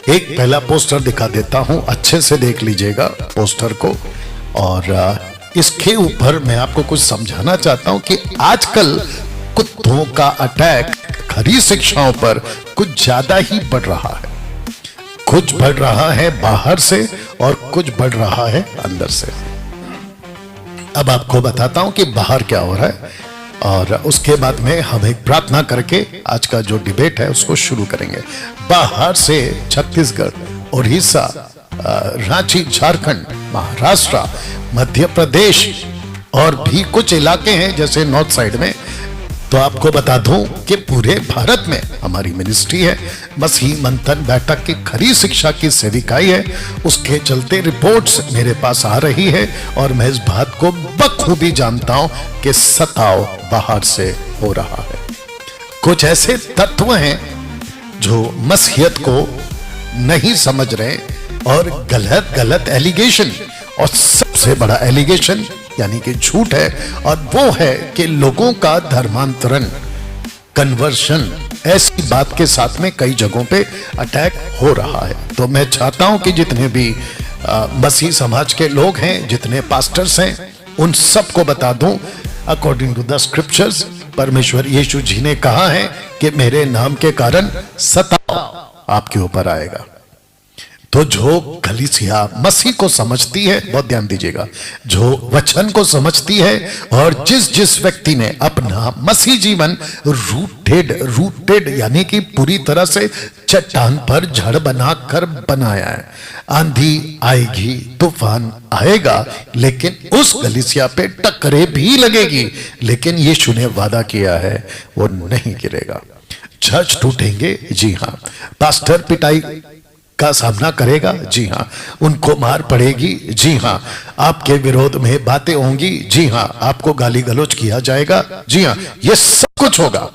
एक पहला पोस्टर दिखा देता हूं, अच्छे से देख लीजिएगा पोस्टर को। और इसके ऊपर मैं आपको कुछ समझाना चाहता हूं कि आजकल कुत्तों का अटैक खरी शिक्षाओं पर कुछ ज्यादा ही बढ़ रहा है। कुछ बढ़ रहा है बाहर से और कुछ बढ़ रहा है अंदर से। अब आपको बताता हूं कि बाहर क्या हो रहा है और उसके बाद में हम एक प्रार्थना करके आज का जो डिबेट है उसको शुरू करेंगे। बाहर से छत्तीसगढ़, उड़ीसा, रांची, झारखंड, महाराष्ट्र, मध्य प्रदेश और भी कुछ इलाके हैं जैसे नॉर्थ साइड में। तो आपको बता दूं कि पूरे भारत में हमारी मिनिस्ट्री है, मसीह मंथन बैठक की खरी शिक्षा की सेविकाई है। उसके चलते रिपोर्ट्स मेरे पास आ रही है और मैं इस बात को बखूबी जानता हूं कि सताव बाहर से हो रहा है। कुछ ऐसे तत्व हैं जो मसीहत को नहीं समझ रहे और गलत गलत एलिगेशन, और सबसे बड़ा एलिगेशन यानी कि झूठ है, और वो है कि लोगों का धर्मांतरण, कन्वर्शन, ऐसी बात के साथ में कई जगहों पे अटैक हो रहा है। तो मैं चाहता हूं कि जितने भी मसीह समाज के लोग हैं, जितने पास्टर्स हैं, उन सबको बता दूं अकॉर्डिंग टू द स्क्रिप्चर्स परमेश्वर यीशु जी ने कहा है कि मेरे नाम के कारण सताव आपके ऊपर आएगा। तो जो कलीसिया मसीह को समझती है, बहुत ध्यान दीजिएगा, जो वचन को समझती है और जिस जिस व्यक्ति ने अपना मसीह जीवन रूटेड यानी कि पूरी तरह से चट्टान पर जड़ बनाकर बनाया है, आंधी आएगी, तूफान आएगा, लेकिन उस कलीसिया पे टक्करें भी लगेगी, लेकिन यीशु ने वादा किया है वो नहीं गिरेगा। चर्च टूटेंगे, जी हाँ, पास्टर पिटाई का सामना करेगा, जी हां, उनको मार पड़ेगी, जी हां, आपके विरोध में बातें होंगी, जी हां, आपको गाली गलौज किया जाएगा, जी हां, ये सब कुछ होगा।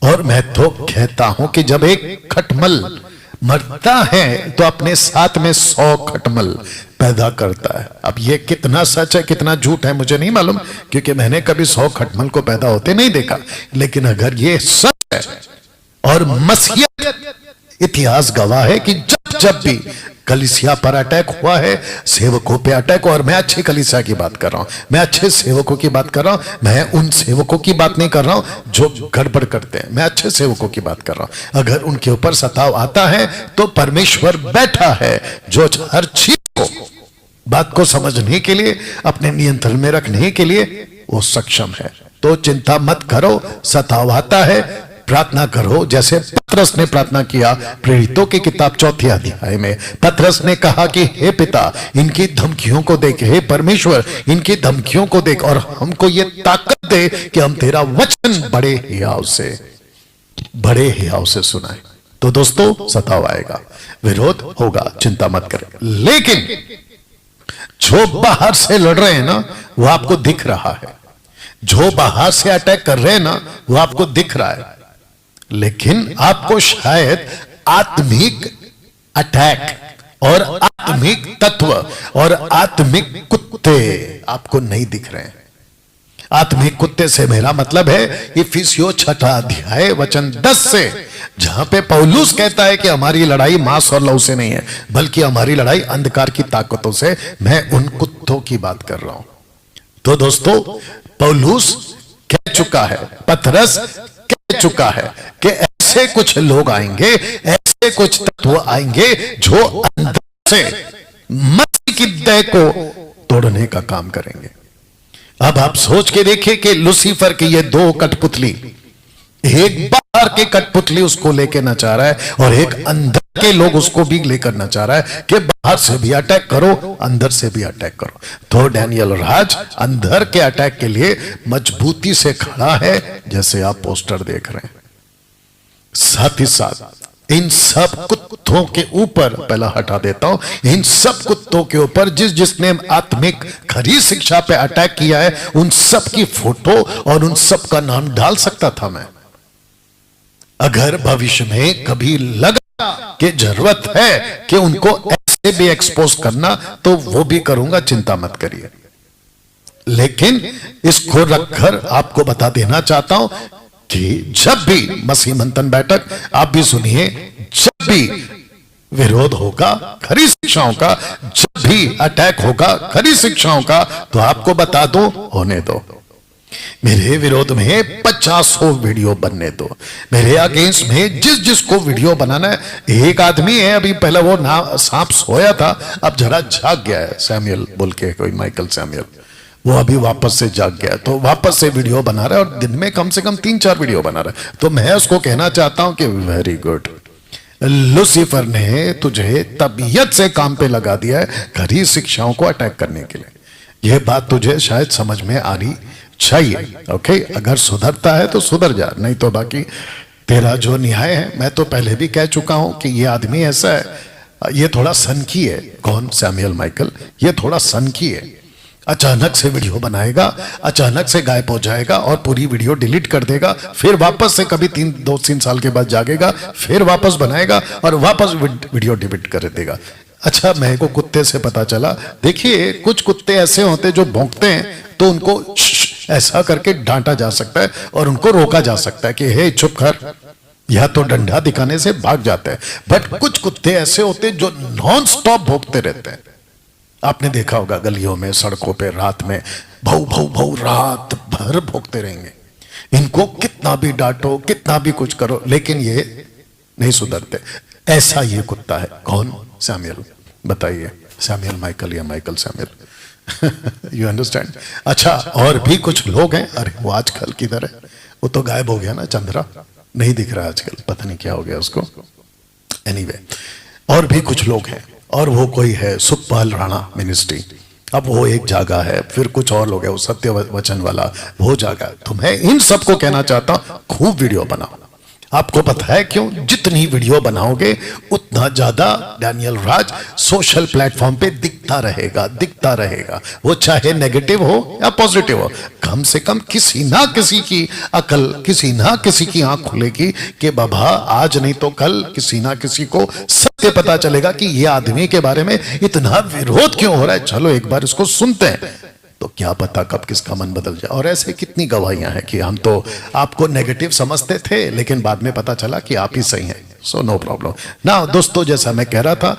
और मैं तो कहता हूं कि जब एक खटमल मरता है तो अपने साथ में 100 खटमल पैदा करता है। अब ये कितना सच है कितना झूठ है मुझे नहीं मालूम, क्योंकि मैंने कभी 100 खटमल को पैदा होते नहीं देखा, लेकिन अगर ये सच है और मसीहत इतिहास गवाह है कि जब जब भी कलीसिया पर अटैक हुआ है, सेवकों पे अटैक, और मैं अच्छे कलीसिया की बात कर रहा हूं, मैं अच्छे सेवकों की बात कर रहा हूं, मैं उन सेवकों की बात नहीं कर रहा हूं जो गड़बड़ करते हैं, मैं अच्छे सेवकों की बात कर रहा हूं। अगर उनके ऊपर सताव आता है तो परमेश्वर बैठा है जो हर चीज को, बात को समझने के लिए, अपने नियंत्रण में रखने के लिए वो सक्षम है। तो चिंता मत करो, सताव आता है, प्रार्थना करो, जैसे पतरस ने प्रार्थना किया प्रेरितों की किताब 4 अध्याय में। पतरस ने कहा कि हे पिता, इनकी धमकियों को देख, हे परमेश्वर इनकी धमकियों को देख, और हमको ये ताकत दे कि हम तेरा वचन बड़े हियाव से सुनाए। तो दोस्तों सताव आएगा, विरोध होगा, चिंता मत करें, लेकिन जो बाहर से लड़ रहे हैं ना वो आपको दिख रहा है, जो बाहर से अटैक कर रहे हैं ना वो आपको दिख रहा है, लेकिन आपको शायद आत्मिक अटैक और आत्मिक तत्व और आत्मिक कुत्ते आपको नहीं दिख रहे हैं। आत्मिक कुत्ते से मेरा मतलब है इफिसियों 6 अध्याय वचन 10 से, जहां पे पौलुस कहता है कि हमारी लड़ाई मांस और लहू से नहीं है, बल्कि हमारी लड़ाई अंधकार की ताकतों से। मैं उन कुत्तों की बात कर रहा हूं। तो दोस्तों पौलुस कह चुका है, पतरस कह चुका है कि ऐसे कुछ लोग आएंगे, ऐसे कुछ तत्व आएंगे जो अंदर से मसीह की देह को तोड़ने का काम करेंगे। अब आप सोच के देखिए कि लूसीफर की ये 2 कठपुतली, एक बाहर के कठपुतली उसको लेके ना चाह रहा है और एक अंदर के लोग उसको भी लेकर ना चाह रहा है कि बाहर से भी अटैक करो, अंदर से भी अटैक करो। तो डैनियल राज अंदर के अटैक के लिए मजबूती से खड़ा है, जैसे आप पोस्टर देख रहे हैं। साथ ही साथ इन सब कुत्तों के ऊपर, पहला हटा देता हूं, इन सब कुत्तों के ऊपर जिसने आत्मिक खरी शिक्षा पे अटैक किया है, उन सब की फोटो और उन सब का नाम डाल सकता था मैं। अगर भविष्य में कभी लगा कि जरूरत है कि उनको ऐसे भी एक्सपोज करना, तो वो भी करूंगा, चिंता मत करिए। लेकिन इसको रखकर आपको बता देना चाहता हूं कि जब भी मसीह मंथन बैठक, आप भी सुनिए, जब भी विरोध होगा खरी शिक्षाओं का, जब भी अटैक होगा खरी शिक्षाओं का, तो आपको बता दो, होने दो। मेरे विरोध में 50 वीडियो बनने दो, मेरे अगेंस्ट में जिस जिसको वीडियो बनाना है। एक आदमी है, अभी पहले वो ना सांप सोया था, अब जरा जाग गया है, सैमुअल बोल के कोई, माइकल सैमुअल, वो अभी वापस से जाग गया, तो वापस से वीडियो बना रहा है और दिन में कम से कम 3-4 वीडियो बना रहा है। तो मैं उसको कहना चाहता हूं कि वेरी गुड, लूसीफर ने तुझे तबीयत से काम पे लगा दिया है खरी शिक्षाओं को अटैक करने के लिए। यह बात तुझे शायद समझ में आ रही चाहिए। ओके, अगर सुधरता है तो सुधर जा, नहीं तो बाकी तेरा जो न्याय है। मैं तो पहले भी कह चुका हूं कि ये आदमी ऐसा है, ये थोड़ा सनकी है। कौन? Samuel Michael. ये थोड़ा सनकी है, अचानक से वीडियो बनाएगा, अचानक से गायब हो जाएगा और पूरी वीडियो डिलीट कर देगा, फिर वापस से कभी 2-3 साल के बाद जागेगा, फिर वापस बनाएगा और वापस वीडियो डिलीट कर देगा। अच्छा, मेरे को कुत्ते से पता चला, देखिए कुछ कुत्ते ऐसे होते जो भौंकते हैं तो उनको ऐसा करके डांटा जा सकता है और उनको रोका जा सकता है कि हे चुप कर, या तो डंडा दिखाने से भाग जाते हैं। बट कुछ कुत्ते ऐसे होते जो नॉन स्टॉप भौंकते रहते हैं। आपने देखा होगा गलियों में, सड़कों पे रात में भौ भौ भौ रात भर भौंकते रहेंगे। इनको कितना भी डांटो, कितना भी कुछ करो, लेकिन ये नहीं सुधरते। ऐसा ये कुत्ता है। कौन? सैमुअल। बताइए, सैमुअल माइकल या माइकल सैमुअल? You understand? अच्छा, और भी कुछ लोग हैं। अरे वो आजकल किधर है? वो तो गायब हो गया ना, चंद्रा नहीं दिख रहा आजकल, पता नहीं क्या हो गया उसको। एनीवे, और भी कुछ लोग हैं, और वो कोई है सुखपाल राणा मिनिस्ट्री, अब वो एक जागा है, फिर कुछ और लोग है, वो सत्य वचन वाला वो जागा। तो मैं इन सबको कहना चाहता हूं, खूब वीडियो बनाओ। आपको पता है क्यों? जितनी वीडियो बनाओगे उतना ज्यादा डैनियल राज सोशल प्लेटफॉर्म पे दिखता रहेगा, वो चाहे नेगेटिव हो या पॉजिटिव हो। कम से कम किसी ना किसी की अकल, किसी ना किसी की आंख खुलेगी कि बाबा आज नहीं तो कल किसी ना किसी को सत्य पता चलेगा कि ये आदमी के बारे में इतना विरोध क्यों हो रहा है। चलो एक बार इसको सुनते हैं, तो क्या पता कब किसका मन बदल जाए। और ऐसे कितनी गवाहियां हैं कि हम तो आपको नेगेटिव समझते थे, लेकिन बाद में पता चला कि आप ही सही हैं। सो नो प्रॉब्लम ना दोस्तों, जैसा मैं कह रहा था।